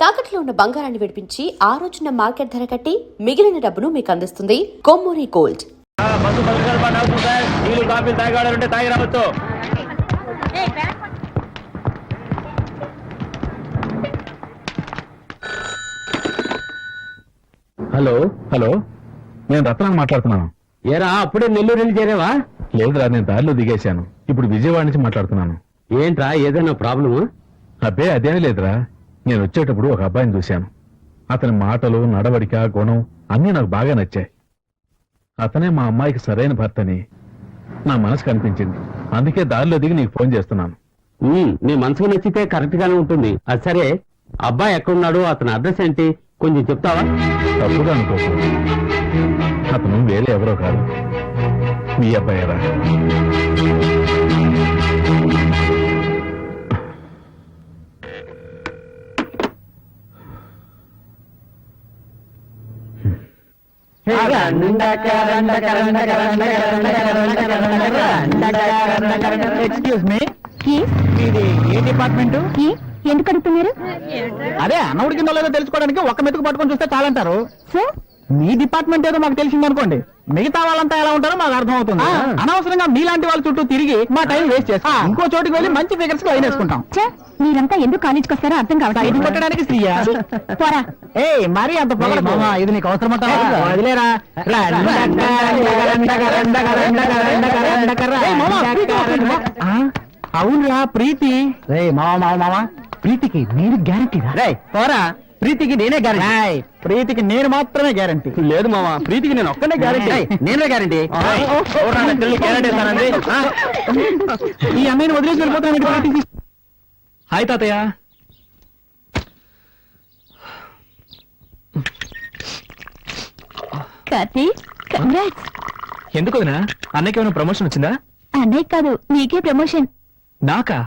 తాకట్లో ఉన్న బంగారాన్ని విడిపించి ఆ రోజున మార్కెట్ ధర కట్టి మిగిలిన డబ్బును మీకు అందిస్తుంది కొమ్మూరి గోల్డ్. హలో హలో, నేను రత్నాన్ని మాట్లాడుతున్నాను. ఏరా అప్పుడే నెల్లూరు వెళ్ళి చేరేవా? లేదురా, నేను దారిలో దిగేశాను. ఇప్పుడు విజయవాడ నుంచి మాట్లాడుతున్నాను. ఏంట్రా ఏదైనా ప్రాబ్లమా? అబ్బే అదేమీ లేదురా, నేను వచ్చేటప్పుడు ఒక అబ్బాయిని చూశాను. అతని మాటలు, నడవడిక, గుణం అన్నీ నాకు బాగా నచ్చాయి. అతనే మా అమ్మాయికి సరైన భర్తని నా మనసు కనిపించింది. అందుకే దారిలో దిగి నీకు ఫోన్ చేస్తున్నాను. నీ మనసుకు నచ్చితే కరెక్ట్ గానే ఉంటుంది. అది సరే, అబ్బాయి ఎక్కడున్నాడు, అతని అడ్రస్ ఏంటి కొంచెం చెప్తావా? తప్పుగా అనుకోకు, అతను వేరే ఎవరో కాదు, మీ అబ్బాయిరా. ఎక్స్క్యూజ్ మీ, మీది ఏ డిపార్ట్మెంట్? ఎందుకు అడుగుతున్నారు? అదే అన్నవుడి కింద లేదో తెలుసుకోవడానికి ఒక్క మెతుకు పట్టుకొని చూస్తే చాలంటారు. మీ డిపార్ట్మెంట్ ఏదో మాకు తెలిసింది అనుకోండి, మిగతా వాళ్ళంతా ఎలా ఉంటారో మాకు అర్థం అవుతుంది. అనవసరంగా మీలాంటి వాళ్ళ చుట్టూ తిరిగి మా టైం వేస్ట్ చేస్తాం. ఇంకో చోటుకి వెళ్ళి మంచి ఫిగర్స్ లైన్ వేసుకుంటాం. మీరంతా ఎందుకు కాలేజ్కి వస్తారో అర్థం కావట్లేదు. ఇది కొట్టడానికి స్త్రీయా? పోరా. ఏ మరీ అంత పొగడకు. ఇది నీకు అవసరమంటా? వదిలేరా. అవునురా ప్రీతి. రే మావా ప్రీతికి నేను గ్యారంటీ రా. పోరా, ప్రీతికి నేనే గ్యారంటీ. ప్రీతికి నేను మాత్రమే గ్యారంటీ. లేదు మామా, ప్రీతికి నేను ఒక్కనే గ్యారంటీ. నేనే గ్యారంటీ. ఈ అమ్మాయిని వదిలేసి వెళ్ళిపోతాను. హాయ్ తాతయ్య. కార్తీక్, కంగ్రాట్స్. ఎందుకు వదినా? అన్నయ్యకి ఏమైనా ప్రమోషన్ వచ్చిందా? అన్నయ్య కాదు, నీకే ప్రమోషన్. నాకా?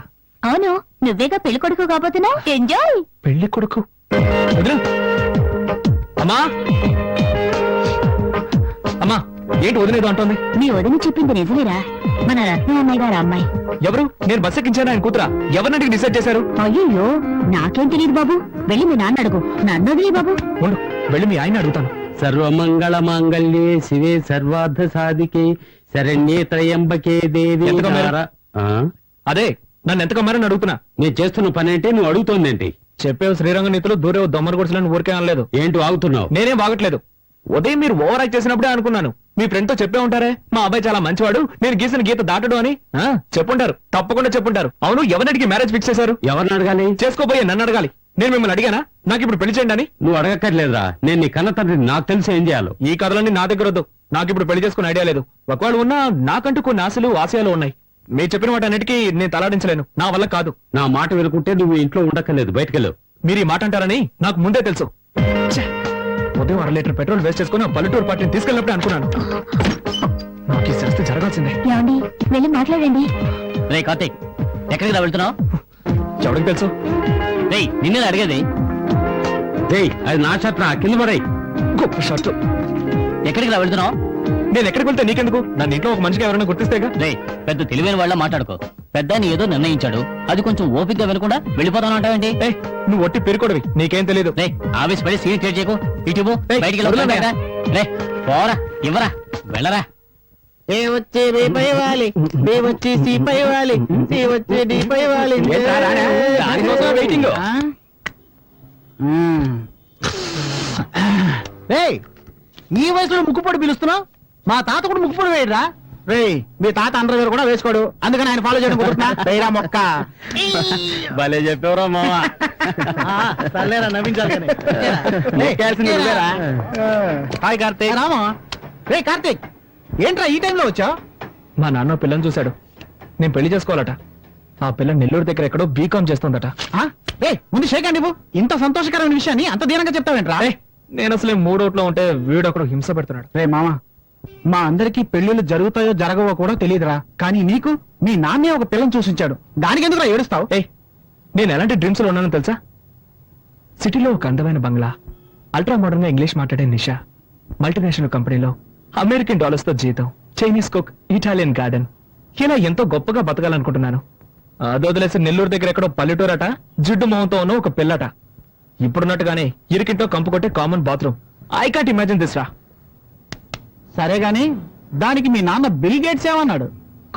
అవును, నువ్వేగా పెళ్లి కొడుకు కాబోతున్నావు. ఎంజాయ్. పెళ్లి కొడుకు? అమ్మా అమ్మా, ఏంటి వదిలేదు అంటోంది? మీ వదిన చెప్పింది నిజమేరా, మన రత్న అమ్మాయి గారు అమ్మాయి. ఎవరు? నేను బస్ ఎక్కించాను ఆయన కూతురా? ఎవరినంటికి డిసైడ్ చేశారు? అయ్యో, నాకేం తెలియదు బాబు. వెళ్ళి మీ నాన్న అడుగు. నన్ను వదిలే బాబు. ఉండు, వెళ్ళి మీ ఆయన అడుగుతాను. సర్వమంగళ మాంగళ్యే శివే సర్వార్థ సాధికే శరణ్యే త్రయంబకే దేవి. అదే, నన్ను ఎంత కమ్మారని అడుగుతున్నా. నేను చేస్తున్న పని ఏంటి, నువ్వు అడుగుతోందేంటి? చెప్పేవు శ్రీరంగ నీతులు, దూరేవు దొమ్మర గుడిసెలను ఊరికే అనలేదు. ఏంటి ఆగుతున్నావు? నేనేం బాగట్లేదు. ఉదయం మీరు ఓవర్ యాక్ట్ చేసినప్పుడే అనుకున్నాను, మీ ఫ్రెండ్ తో చెప్పే ఉంటారే మా అబ్బాయి చాలా మంచివాడు, నేను గీసిన గీత దాటడు అని. చెప్పుంటారు, తప్పకుండా చెప్పుంటారు. అవును, ఎవరినడికి మ్యారేజ్ ఫిక్స్ చేశారు? ఎవరిని అడగాలి? చేసుకోబోయే నన్ను అడగాలి. నేను మిమ్మల్ని అడిగానా నాకు ఇప్పుడు పెళ్లి చేయండి అని? నువ్వు అడగక్కర్లేదురా, నేను నీ కన్న తండ్రి, నాకు తెలిసి ఏం చేయాలో. ఈ కథలన్నీ నా దగ్గర వద్దు. నాకు ఇప్పుడు పెళ్లి చేసుకునే ఐడియా లేదు. ఒకవేళ ఉన్నా నాకంటూ కొన్ని ఆశలు ఆశయాలు ఉన్నాయి. మీరు చెప్పిన వాటి అన్నిటికీ నేను తలాడించలేను, నా వల్ల కాదు. నా మాట వినుకుంటే నువ్వు ఇంట్లో ఉండక్కర్లేదు, బయటకెళ్ళు. మీరు ఈ మాట అంటారని నాకు ముందే తెలుసు. ఉదయం 1 లీటర్ పెట్రోల్ వేస్ట్ చేసుకుని పల్లెటూరు పార్టీని తీసుకెళ్ళినప్పుడే అనుకున్నాను నాకు ఈ శాస్త్రం జరగాల్సిందే. ఏమండి, వెళ్ళి మాట్లాడండి. రే కార్తీక్, ఎక్కడికి రా వెళ్తున్నావు? ఎవరికి తెలుసు? రే నిన్నే అడిగేది. అది నా షర్ట్ రా, కింద పడేయ్. గొప్ప షర్టు. ఎక్కడికి రా వెళ్తున్నావు? నేను ఎక్కడికి వెళ్తే నీకెందుకు? నన్ను ఇంట్లో ఒక మనిషిగా ఎవరైనా గుర్తిస్తేగా. రే, పెద్ద తెలివైన వాళ్ళ మాట్లాడుకో. పెద్ద ఏదో నిర్ణయించాడు, అది కొంచెం ఓపికగా వినకుండా వెళ్ళిపోతాను అంటావేంటి? నువ్వు ఒట్టి పెరుకోడవి, నీకేం తెలియదు. రే, ఆఫీస్ పడి సీట్ క్రియేట్ చేయకు. ఇటు బయటికి రే, పోరా, ఇవ్వరా, వెళ్ళరా. ఏ వచ్చే రే పైవాలి, రే వచ్చి సి పైవాలి, సి వచ్చే డి పైవాలి. ఈ వయసులో ముక్కుపొడి పిలుస్తున్నావు? మా తాత కూడా ముక్కుపొడి వేయరా? రే, మీ తాత అండర్వేర్ కూడా వేసుకోడు, అందుకని ఆయన ఫాలో చేయడం కుదురుతున్నా మొక్క. భలే చెప్పేవరా మామా. సర్లేరా, నవ్వించాలి. హాయ్ కార్తీక్. రామా. రే కార్తీక్, ఏంట్రా ఈ టైంలో వచ్చావు? మా నాన్న పిల్లని చూశాడు, నేను పెళ్లి చేసుకోవాలట. ఆ పిల్ల నెల్లూరు దగ్గర ఎక్కడో బీకామ్ చేస్తుందట. ముందు షేక్ అండి, ఇంత సంతోషకరమైన విషయాన్ని అంత దీనంగా చెప్తావేంట్రా? నేను అసలే మూడోట్లో ఉంటే వీడొకడు హింస పెడుతున్నాడు. రే మామా, మా అందరికీ పెళ్లిళ్ళు జరుగుతాయో జరగవో కూడా తెలియదురా, కానీ నీకు మీ నాన్నే ఒక పిల్లని చూసించాడు, దానికి ఎందుకు ఏడుస్తావు? నేను ఎలాంటి డ్రీమ్స్ లో ఉన్నానో తెలుసా? సిటీలో ఒక అందమైన బంగ్లా, అల్ట్రా మోడర్న్ గా ఇంగ్లీష్ మాట్లాడే నిషా, మల్టీనేషనల్ కంపెనీలో అమెరికన్ డాలర్స్ తో జీతం, చైనీస్ కుక్, ఇటాలియన్ గార్డెన్, ఇలా ఎంతో గొప్పగా బతకాలనుకుంటున్నాను. అదొదిలేసి నెల్లూరు దగ్గర ఎక్కడో పల్లెటూరట, జిడ్డు మొహంతో ఉన్న ఒక పిల్లట. ఇప్పుడున్నట్టుగానే ఇరికింటో కంపు కొట్టే common bathroom. I can't imagine this రా. సరే గాని దానికి మీ నాన్న బిల్ గేట్స్ ఏమన్నాడు?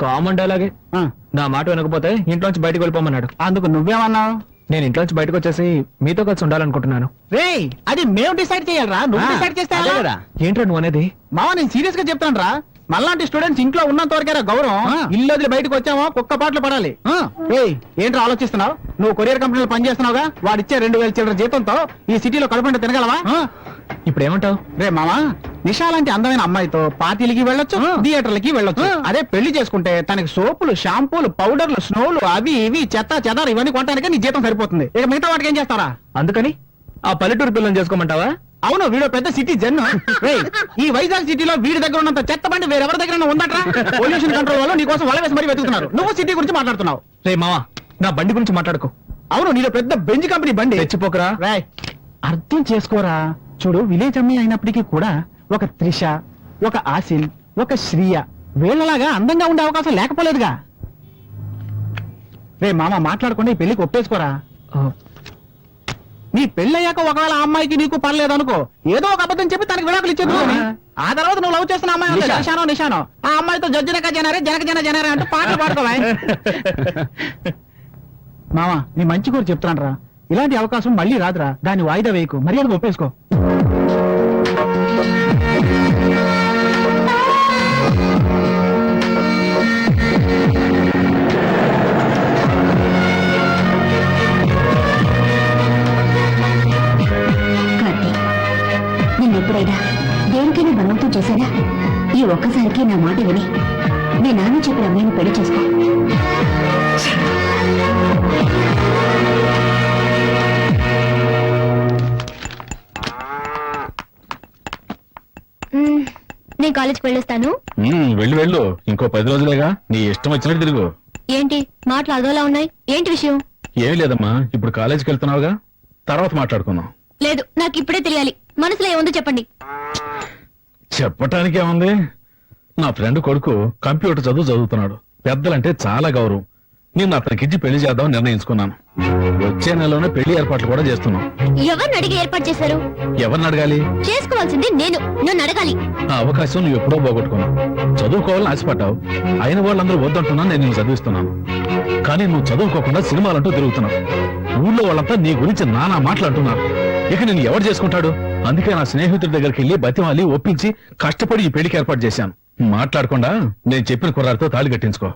కామన్ డైలాగే. ఆ, నా మాట వినకపోతే ఇంట్లోంచి బయటకు వెళ్ళిపోమన్నాడు. అందుకు నువ్వేమన్నావు? నేను ఇంట్లోంచి బయటకు వచ్చేసి మీతో కలిసి ఉండాలనుకుంటున్నాను. రేయ్, అది మేము డిసైడ్ చేయాలరా, నువ్వు డిసైడ్ చేస్తే ఎలా? ఏంట్రా నువ్వు అనేది? మావ, నేను సీరియస్ గా చెప్తాను రా. మళ్ళాంటి స్టూడెంట్స్ ఇంట్లో ఉన్నంత వరకేరా గౌరవం. ఇల్లు వదిలి బయటకు వచ్చామో కుక్క పాటలు పడాలి. ఏయ్, ఏంట్రా ఆలోచిస్తున్నావు? నువ్వు కొరియర్ కంపెనీలో పనిచేస్తున్నావుగా, వాడిచ్చే 2000 చిల్లర జీతంతో ఈ సిటీలో కడుపుంటే తినగలవా? ఇప్పుడు ఏమంటావు? రే మామా, నిషా లాంటి అందమైన అమ్మాయితో పార్టీలకి వెళ్ళొచ్చు, థియేటర్లకి వెళ్ళొచ్చు. అదే పెళ్లి చేసుకుంటే తనకి సోపులు, షాంపూలు, పౌడర్లు, స్నోలు, అవి ఇవి చెత్త చెదారు ఇవన్నీ కొనడానికి నీ జీతం సరిపోతుంది. ఇక మిగతా వాటికి ఏం చేస్తారా? అందుకని ఆ పల్లెటూరు పిల్లని చేసుకోమంటావా? అవును, వీడు పెద్ద సిటీ జన్. ఈ వైజాగ్ సిటీలో వీడి దగ్గర ఉన్నంత చెత్త బండి వేరెవరి దగ్గర ఉందట్రా? పొల్యూషన్ కంట్రోల్ వాళ్ళు నీ కోసం వల వేసి మరీ వెతుకుతున్నారు. నువ్వు సిటీ గురించి మాట్లాడుతున్నావు. రే మావా, నా బండి గురించి మాట్లాడుకో. అవును, నీలో పెద్ద బెంజ్ కంపెనీ బండి. తెచ్చిపోకరా. రాయ్, అర్థం చేసుకోరా. చూడు, విలేజ్ అమ్మాయి అయినప్పటికీ కూడా ఒక త్రిష, ఒక ఆసిల్, ఒక శ్రీయ వీళ్ళలాగా అందంగా ఉండే అవకాశం లేకపోలేదుగా. రే మామ, మాట్లాడకుండా ఈ పెళ్లికి ఒప్పేసుకోరా. నీ పెళ్ళయ్యాక ఒకవేళ ఆ అమ్మాయికి నీకు పర్లేదు అనుకో, ఏదో ఒక అబద్ధం చెప్పి తనకి విడాకులు ఇచ్చేది. ఆ తర్వాత నువ్వు లవ్ చేస్తున్న అమ్మాయి ఉంది, నిషానో ఆ అమ్మాయితో జనక జనరే అంటూ పాటలు పాడుకోవా. మామ, నీ మంచి కూడా చెప్తాను రా, ఇలాంటి అవకాశం మళ్ళీ రాదురా. దాన్ని వాయిదా వేయకు, మర్యాదగా ఒప్పేసుకో. కార్తీక్, నేను ఎప్పుడైనా దేనికైనా బలవంతం చేశానా? ఈ ఒక్కసారికి నా మాట విని మీ నాన్న చెప్పిన అమ్మాయిని పెళ్లి చేసుకో. నేను కాలేజ్కి వెళ్ళొస్తాను. వెళ్ళు వెళ్ళు, ఇంకో 10 రోజులేగా, నీ ఇష్టం వచ్చినట్టు తిరుగు. ఏంటి మాటలు అదోలా ఉన్నాయి? ఏంటి విషయం? ఏం లేదమ్మా, ఇప్పుడు కాలేజీకి వెళ్తున్నావుగా, తర్వాత మాట్లాడుకుందాం. లేదు, నాకు ఇప్పుడే తెలియాలి. మనసులో ఏముందో చెప్పండి. చెప్పటానికి ఏముంది, నా ఫ్రెండ్ కొడుకు కంప్యూటర్ చదువుతున్నాడు. పెద్దలంటే చాలా గౌరవం. నేను అతనికిచ్చి పెళ్లి చేద్దాం నిర్ణయించుకున్నాను. వచ్చే నెలలోనే పెళ్లి ఏర్పాట్లు కూడా చేస్తున్నాం. ఎవరిని అడిగి ఏర్పాటు చేశారు? ఎవరిని అడగాలి? చేసుకోవాల్సింది నేను, నన్ను అడగాలి. ఆ అవకాశం నువ్వు ఎప్పుడో పోగొట్టుకున్నావు. చదువుకోవాలని ఆశపడ్డావు, అయిన వాళ్ళందరూ వద్దంటున్నా నేను నిన్ను చదివిస్తున్నాను. కానీ నువ్వు చదువుకోకుండా సినిమాలంటూ తిరుగుతున్నావు. ఊళ్ళో వాళ్ళంతా నీ గురించి నానా మాట్లాడుతున్నారు. ఇక నేను ఎవరు చేసుకుంటాడు? అందుకే నా స్నేహితుడి దగ్గరికి వెళ్లి బతిమాలి ఒప్పించి కష్టపడి ఈ పెళ్లికి ఏర్పాటు చేశాను. మాట్లాడకుండా నేను చెప్పిన కుర్రాడితో తాళి కట్టించుకో.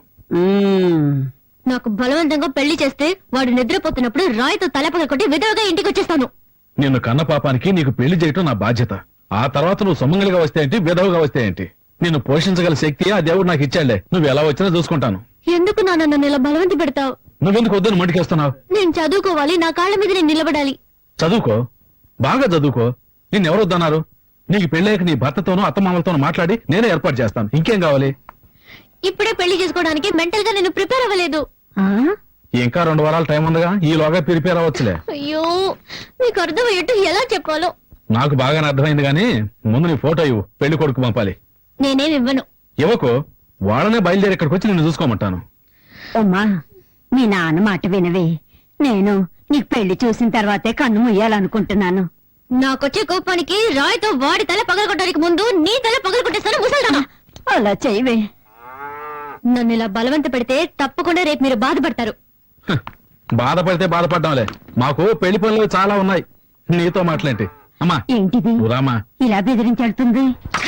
నాకు బలవంతంగా పెళ్లి చేస్తే వాడు నిద్రపోతున్నప్పుడు రాయితో తలపగ కొట్టి విధవగా ఇంటికి వచ్చేస్తాను. నిన్ను కన్న పాపానికి నీకు పెళ్లి చేయటం నా బాధ్యత. ఆ తర్వాత నువ్వు సుమంగలిగా వస్తే ఏంటి, విధవగా వస్తే ఏంటి, నిన్ను పోషించగల శక్తి ఆ దేవుడు నాకు ఇచ్చాడులే. నువ్వు ఎలా వచ్చినా చూసుకుంటాను. ఎందుకు నాన్న నన్ను ఇలా బలవంత పెడతావు? నువ్వెందుకు వద్దని మంటికేస్తున్నావు? నేను చదువుకోవాలి, నా కాళ్ళ మీద నేను నిలబడాలి. చదువుకో, బాగా చదువుకో. నిన్నెవరు వద్దన్నారు? నీకు పెళ్ళాక నీ భర్తతోనూ అత్తమామలతోనూ మాట్లాడి నేనే ఏర్పాటు చేస్తాను. ఇంకేం కావాలి? ఇప్పుడే పెళ్లి చేసుకోవడానికి మెంటల్ గా నేను ప్రిపేర్ అవ్వలేదు. ఇంకా 2 వారాల టైం ఉందిగా, ఈలోగా ప్రిపేర్ అవ్వచ్చులే. అయ్యో, మీకు అర్థమయ్యేట్టు ఎలా చెప్పాలో. నాకు బాగానే అర్థమైంది గానీ ముందు నీ ఫోటో ఇవ్వు, పెళ్లి కొడుకు పంపాలి. నేనేం ఇవ్వను. ఇవ్వకు, వాళ్ళనే బయలుదేరి ఇక్కడికి వచ్చి నిన్ను చూసుకోమంటాను. అమ్మా, మీ నాన్న మాట వినవే. నేను నీకు పెళ్లి చూసిన తర్వాతే కన్ను ముయ్యాలనుకుంటున్నాను. నాకొచ్చే కోపానికి రాయితో వాడి తల పగలగొట్టడానికి ముందు నీ తల పగలగొట్టేస్తాను ముసల్దానా. అలా చేయవే. నన్ను ఇలా బలవంత పెడితే తప్పకుండా రేపు మీరు బాధపడతారు. బాధపడితే బాధపడ్డాంలే, మాకు పెళ్లి పనులు చాలా ఉన్నాయి. నీతో మాట్లాంటి. అమ్మా ఏంటిది నువ్వు రామా. ఇలా బెదిరించెడుతుంది?